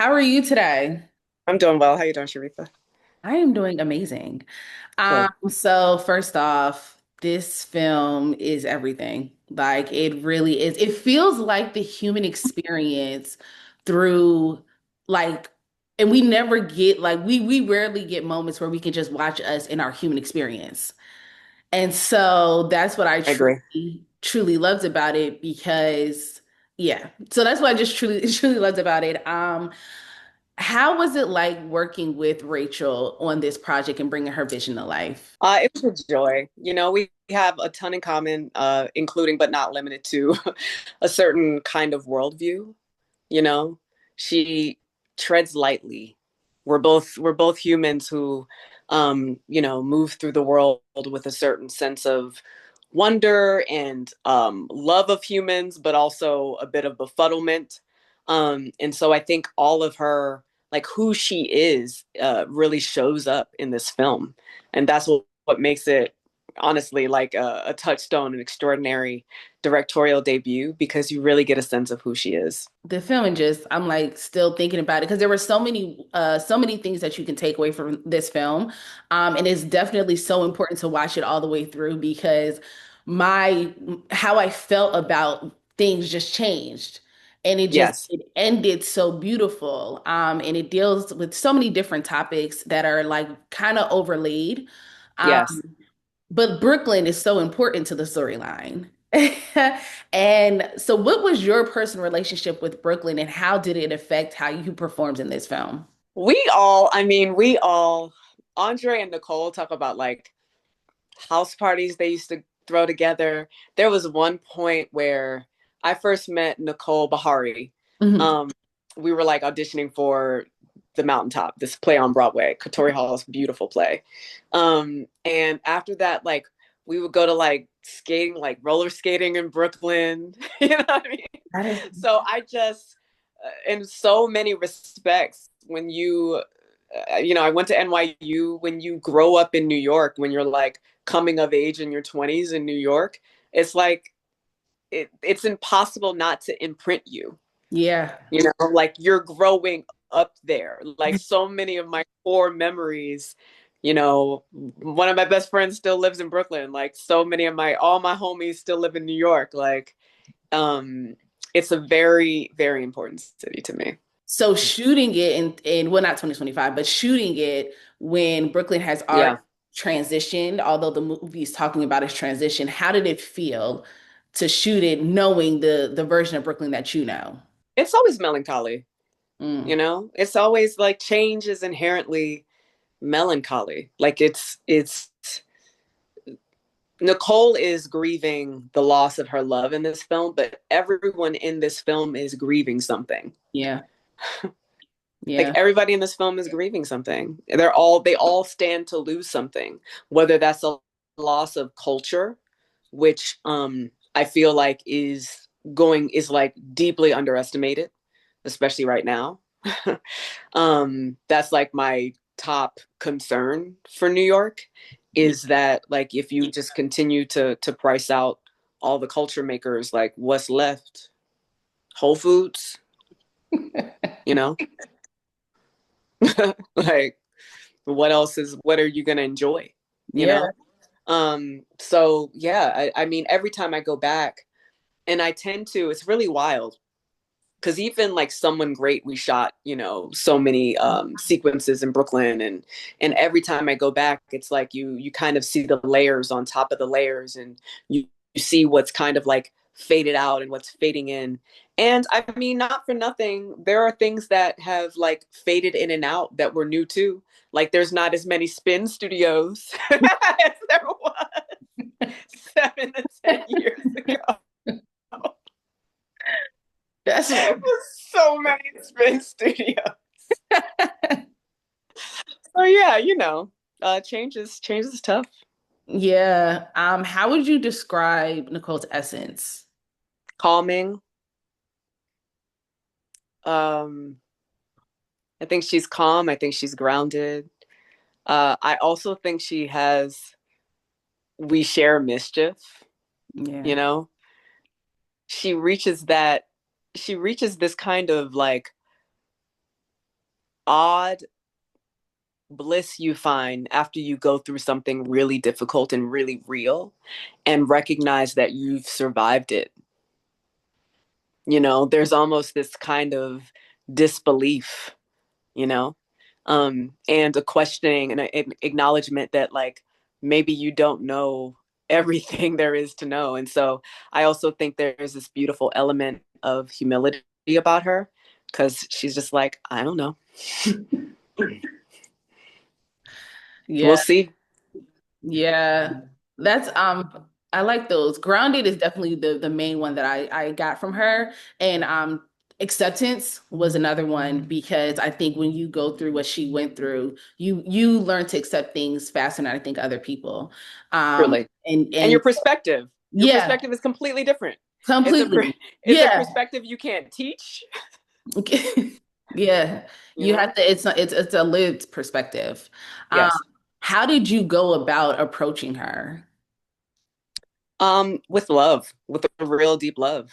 How are you today? I'm doing well. How you doing, Sharifa? I am doing amazing. Good. So first off, this film is everything. Like it really is. It feels like the human experience through like, and we never get like we rarely get moments where we can just watch us in our human experience. And so that's what I I agree. truly loved about it because yeah. So that's what I just truly truly loved about it. How was it like working with Rachel on this project and bringing her vision to life? It was a joy. We have a ton in common, including but not limited to a certain kind of worldview. You know, she treads lightly. We're both humans who, move through the world with a certain sense of wonder and love of humans, but also a bit of befuddlement. And so I think all of her, like who she is, really shows up in this film, and that's what makes it honestly like a touchstone, an extraordinary directorial debut because you really get a sense of who she is. The film and just I'm like still thinking about it because there were so many things that you can take away from this film. And it's definitely so important to watch it all the way through because my how I felt about things just changed. And Yes. it ended so beautiful. And it deals with so many different topics that are like kind of overlaid. Yes. But Brooklyn is so important to the storyline. And so, what was your personal relationship with Brooklyn, and how did it affect how you performed in this film? We all, Andre and Nicole talk about like house parties they used to throw together. There was one point where I first met Nicole Beharie. Mhm. Um, we were like auditioning for The Mountaintop, this play on Broadway, Katori Hall's beautiful play. And after that, like we would go to like skating, like roller skating in Brooklyn. You know what I mean? That is, So I just, in so many respects, I went to NYU. When you grow up in New York, when you're like coming of age in your 20s in New York, it's like it's impossible not to imprint you. yeah, Like you're growing up there. Like so many of my core memories, one of my best friends still lives in Brooklyn. Like so many of my all my homies still live in New York. Like um it's a very, very important city to me. so shooting it in well, not 2025, but shooting it when Brooklyn has already Yeah. transitioned, although the movie is talking about its transition, how did it feel to shoot it knowing the version of Brooklyn that you know? It's always melancholy, Mm, It's always like change is inherently melancholy. Like it's Nicole is grieving the loss of her love in this film, but everyone in this film is grieving something. yeah, Like yeah. everybody in this film is grieving something. They all stand to lose something, whether that's a loss of culture, which I feel like is like deeply underestimated, especially right now. That's like my top concern for New York is that like if you just continue to price out all the culture makers, like what's left? Whole Foods, you know? Like what are you gonna enjoy? You Yeah. know? So yeah, I mean every time I go back and I tend to, it's really wild because even like Someone Great, we shot so many sequences in Brooklyn, and every time I go back it's like you kind of see the layers on top of the layers, and you see what's kind of like faded out and what's fading in. And I mean, not for nothing, there are things that have like faded in and out that were new too. Like there's not as many spin studios as there was 7 to 10 years ago. That's So many spin studios. So yeah, change is tough. yeah. How would you describe Nicole's essence? Calming. Um, I think she's calm. I think she's grounded. I also think we share mischief, you Yeah. know? She reaches that, she reaches this kind of like odd bliss you find after you go through something really difficult and really real and recognize that you've survived it. There's almost this kind of disbelief, you know, and a questioning and an acknowledgement that, like, maybe you don't know everything there is to know. And so I also think there's this beautiful element of humility about her, because she's just like, I don't know. We'll Yeah. see. Yeah, that's I like those. Grounded is definitely the main one that I got from her. And acceptance was another one because I think when you go through what she went through, you learn to accept things faster than I think other people. Truly. And And your yeah, perspective is completely different. It's a completely. it's a Yeah. perspective you can't teach. Yeah. you You know have to it's a lived perspective. Um, yes. how did you go about approaching her? With love, with a real deep love.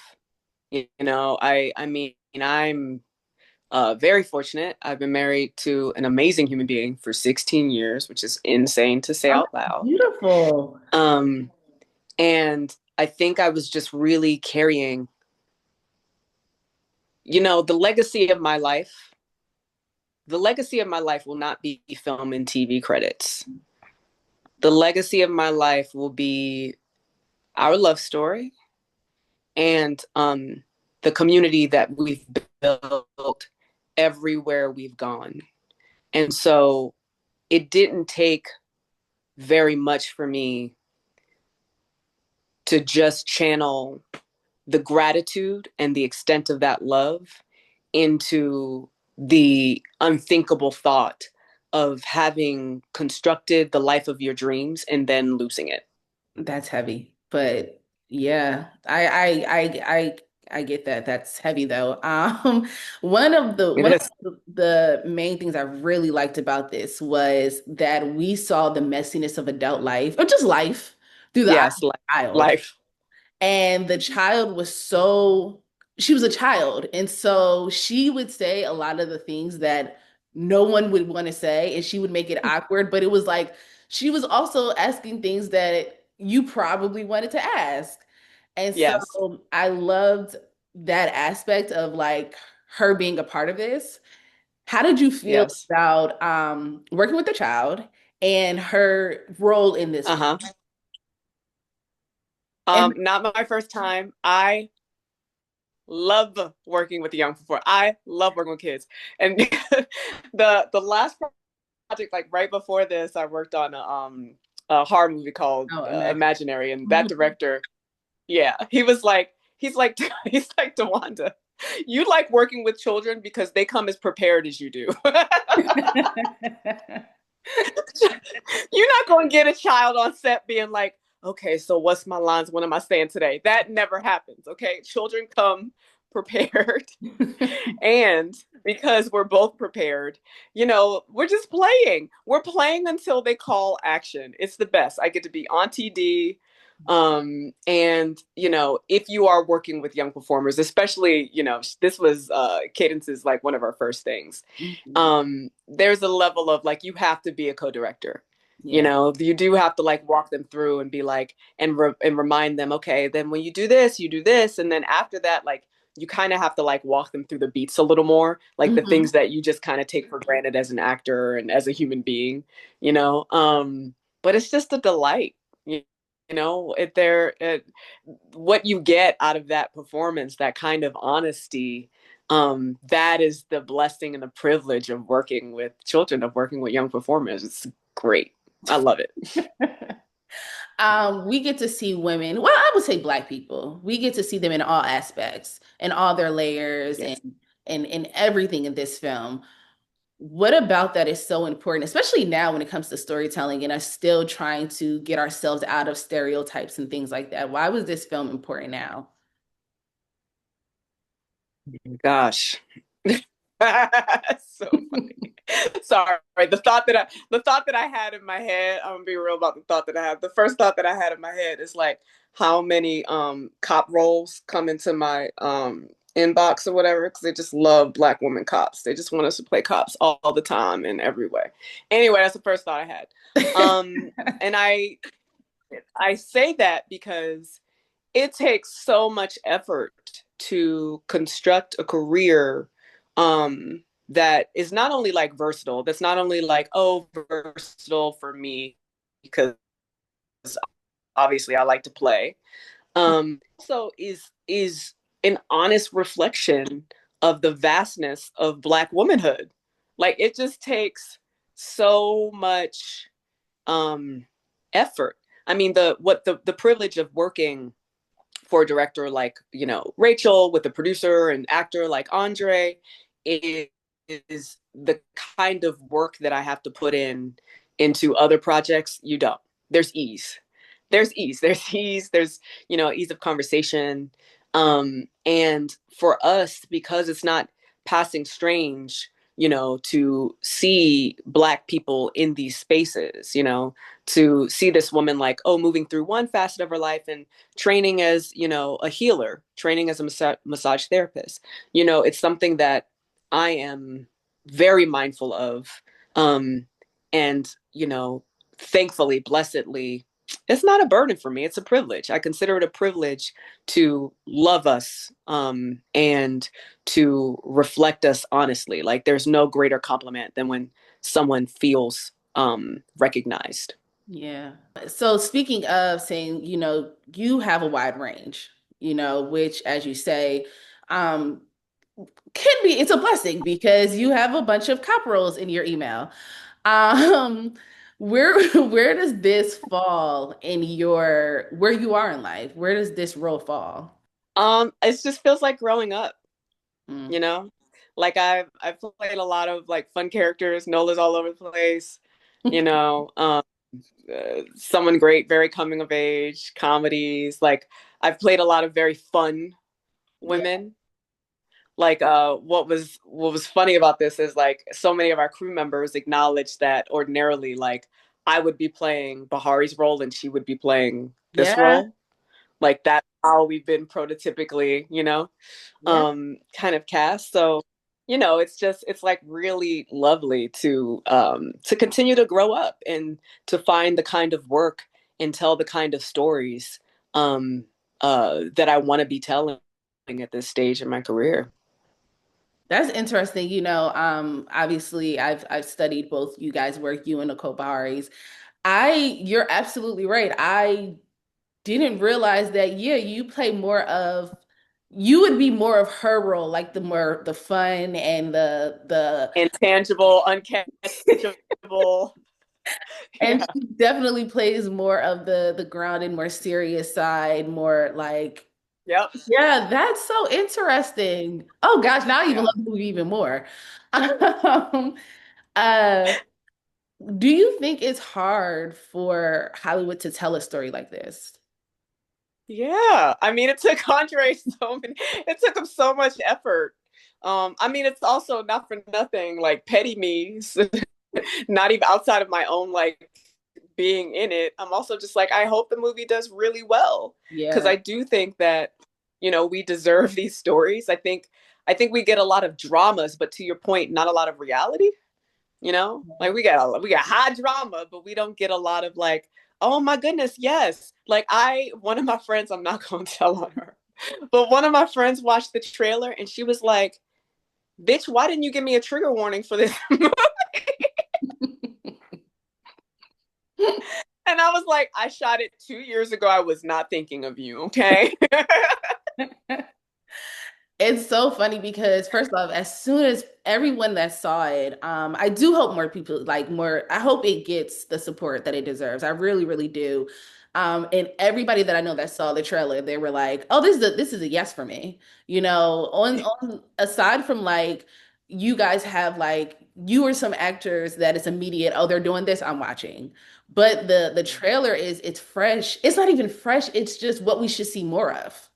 I mean, I'm very fortunate. I've been married to an amazing human being for 16 years, which is insane to say Oh, out loud. beautiful. Um, and I think I was just really carrying, the legacy of my life. The legacy of my life will not be film and TV credits. The legacy of my life will be our love story and the community that we've built everywhere we've gone. And so it didn't take very much for me to just channel the gratitude and the extent of that love into the unthinkable thought of having constructed the life of your dreams and then losing it. That's heavy. But yeah, I get that. That's heavy though. One of the It one of is. the main things I really liked about this was that we saw the messiness of adult life, or just life, through the eyes Yes, of a child. life. And the child was she was a child. And so she would say a lot of the things that no one would want to say, and she would make it awkward. But it was like she was also asking things that you probably wanted to ask. And Yes, so I loved that aspect of like her being a part of this. How did you feel yes. about working with the child and her role in this film? Uh-huh. And Not my first time. I love working with the young before. I love working with kids. And the last project, like right before this, I worked on a horror movie called oh, imagine. Imaginary, and that director, yeah, he's like he's like, DeWanda, you like working with children because they come as prepared as you do. You're not going to get a child on set being like, okay, so what's my lines? What am I saying today? That never happens. Okay, children come prepared. And because we're both prepared, we're just playing. We're playing until they call action. It's the best. I get to be Auntie D. And if you are working with young performers, especially, this was Cadence's, like, one of our first things. Mhm. There's a level of, like, you have to be a co-director. Yeah. You do have to, like, walk them through and be like, and remind them, okay, then when you do this, you do this, and then after that, like, you kind of have to, like, walk them through the beats a little more, like the Hmm. things that you just kind of take for granted as an actor and as a human being, you know. But it's just a delight, what you get out of that performance, that kind of honesty. That is the blessing and the privilege of working with children, of working with young performers. It's great. I love it. We get to see women, well, I would say Black people. We get to see them in all aspects and all their layers Yes. and everything in this film. What about that is so important, especially now when it comes to storytelling and us still trying to get ourselves out of stereotypes and things like that? Why was this film important now? Gosh. So funny. Sorry. The thought that I had in my head, I'm gonna be real about the thought that I had. The first thought that I had in my head is like how many cop roles come inbox or whatever because they just love Black women cops. They just want us to play cops all the time in every way. Anyway, that's the first thought I had. And I say that because it takes so much effort to construct a career that is not only like versatile, that's not only like, oh, versatile for me, because obviously I like to play. Also is an honest reflection of the vastness of Black womanhood. Like it just takes so much effort. I mean, the privilege of working for a director like Rachael, with a producer and actor like André, is, is the kind of work that I have to put into other projects. You don't. There's ease. There's ease of conversation. And for us, because it's not passing strange, to see Black people in these spaces, to see this woman like, oh, moving through one facet of her life and training as, a healer, training as a massage therapist. It's something that I am very mindful of. And, thankfully, blessedly, it's not a burden for me. It's a privilege. I consider it a privilege to love us and to reflect us honestly. Like there's no greater compliment than when someone feels recognized. Yeah. So speaking of saying, you have a wide range, which, as you say, um, can be, it's a blessing because you have a bunch of cop roles in your email. Um, where does this fall in where you are in life? Where does this role fall? It just feels like growing up, Mm. you know? Like I've played a lot of like fun characters, Nola's all over the place, you know. Someone great, very coming of age, comedies. Like I've played a lot of very fun Yeah. women. Like what was funny about this is like so many of our crew members acknowledged that ordinarily like I would be playing Beharie's role and she would be playing this Yeah. role. Like that's how we've been prototypically, Yeah. kind of cast. So, it's like really lovely to continue to grow up and to find the kind of work and tell the kind of stories that I want to be telling at this stage in my career. That's interesting. Obviously I've studied both you guys' work, you and Nicole Beharie's. You're absolutely right. I didn't realize that, yeah, you would be more of her role, like the fun and the Intangible, uncatchable. and Yeah. she definitely plays more of the grounded, more serious side, more like, Yep. yeah, that's so interesting. Oh gosh, now I even Yeah. love the movie even more. Um, uh, do you think it's hard for Hollywood to tell a story like this? Yeah, I mean, it took Andre it took him so much effort. I mean, it's also not for nothing, like petty me, not even outside of my own like being in it. I'm also just like, I hope the movie does really well because Yeah. I do think that we deserve these stories. I think we get a lot of dramas, but to your point, not a lot of reality. Like we got high drama, but we don't get a lot of like, oh my goodness, yes. Like one of my friends, I'm not gonna tell on her, but one of my friends watched the trailer and she was like, bitch, why didn't you give me a trigger warning for this movie? And I was like, I shot it 2 years ago. I was not thinking of you, okay? It's so funny because first off, as soon as everyone that saw it, I do hope more people I hope it gets the support that it deserves. I really, really do. And everybody that I know that saw the trailer, they were like, "Oh, this is a yes for me." On aside from like you guys have like you or some actors that it's immediate, oh, they're doing this, I'm watching. But the trailer it's fresh. It's not even fresh, it's just what we should see more of.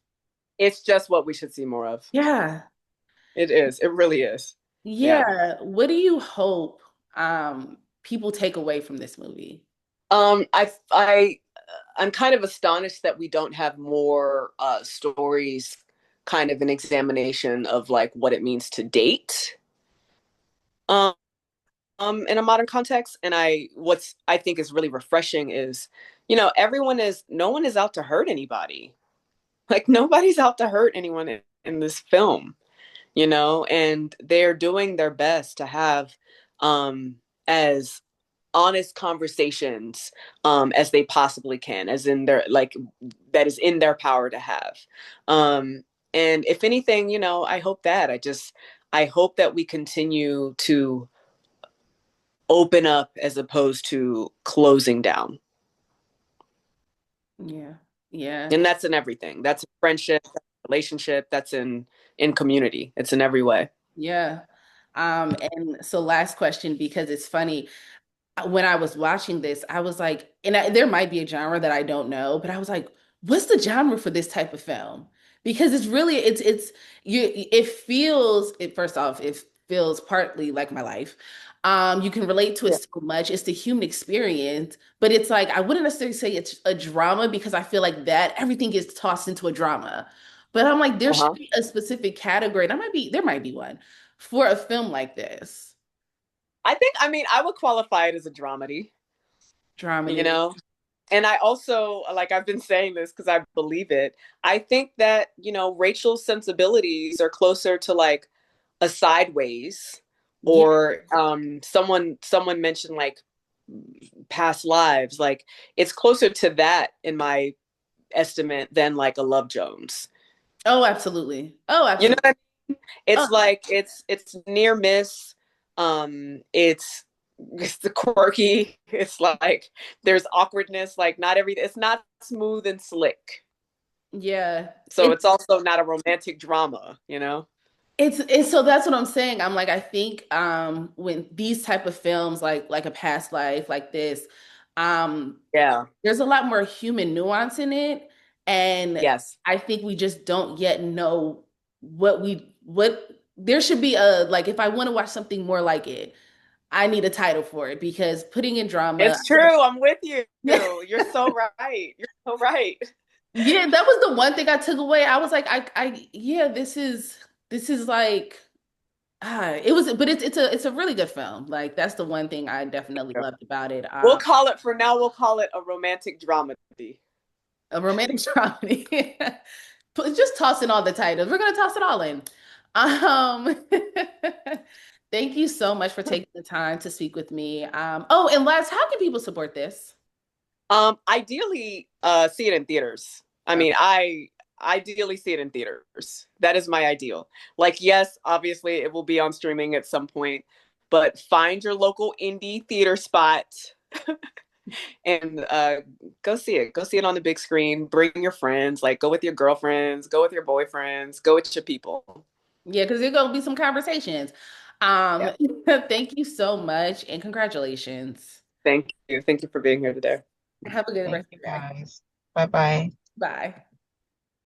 It's just what we should see more of. Yeah. It is. It really is. Yeah. Yeah. What do you hope people take away from this movie? I'm kind of astonished that we don't have more stories kind of an examination of like what it means to date um, in a modern context. And what's I think is really refreshing is, no one is out to hurt anybody. Like nobody's out to hurt anyone in this film, and they're doing their best to have as honest conversations as they possibly can, as in their like that is in their power to have. Um, and if anything, I hope that we continue to open up as opposed to closing down. Yeah. Yeah. And that's in everything. That's in friendship, that's in relationship, that's in community. It's in every way. Yeah. And so last question, because it's funny. When I was watching this, I was like, there might be a genre that I don't know, but I was like, what's the genre for this type of film? Because it's it feels it first off, it feels partly like my life. You can relate to it Yeah. so much. It's the human experience, but it's like I wouldn't necessarily say it's a drama because I feel like that everything gets tossed into a drama. But I'm like, there should Uh-huh. be a specific category. There might be one for a film like this. I would qualify it as a dramedy, you Dramedy. know? And I also, like I've been saying this because I believe it. I think that, Rachel's sensibilities are closer to like a sideways, Yeah. or someone mentioned like past lives. Like it's closer to that in my estimate than like a Love Jones. Oh, absolutely. Oh, You know absolutely. what Oh, it's like it's near miss. It's the quirky. It's like there's awkwardness. Like not everything. It's not smooth and slick. yeah. So it's also not a romantic drama. It's so that's what I'm saying. I'm like, I think when these type of films like a past life like this, um, Yeah. there's a lot more human nuance in it. And Yes. I think we just don't yet know what there should be a like if I want to watch something more like it, I need a title for it because putting in drama, It's true. I'm with you. yeah. You're so right. You're so right. Yeah, that was the one thing I took away. I was like, yeah, this is like, it was, but it's a really good film. Like that's the one thing I definitely loved about it. We'll call it for now. We'll call it a romantic dramedy. A romantic comedy. Just tossing all the titles. We're gonna toss it all in. Um, thank you so much for taking the time to speak with me. Oh, and last, how can people support this? Ideally, see it in theaters. I Okay. mean, I ideally see it in theaters. That is my ideal. Like, yes, obviously it will be on streaming at some point, but find your local indie theater spot and go see it. Go see it on the big screen. Bring your friends. Like, go with your girlfriends. Go with your boyfriends. Go with your people. Yeah, because there's gonna be some conversations. Yeah. Um, thank you so much and congratulations. Thank you. Thank you for being here today. Have a good Thank rest of you your day. guys. Bye bye. Bye.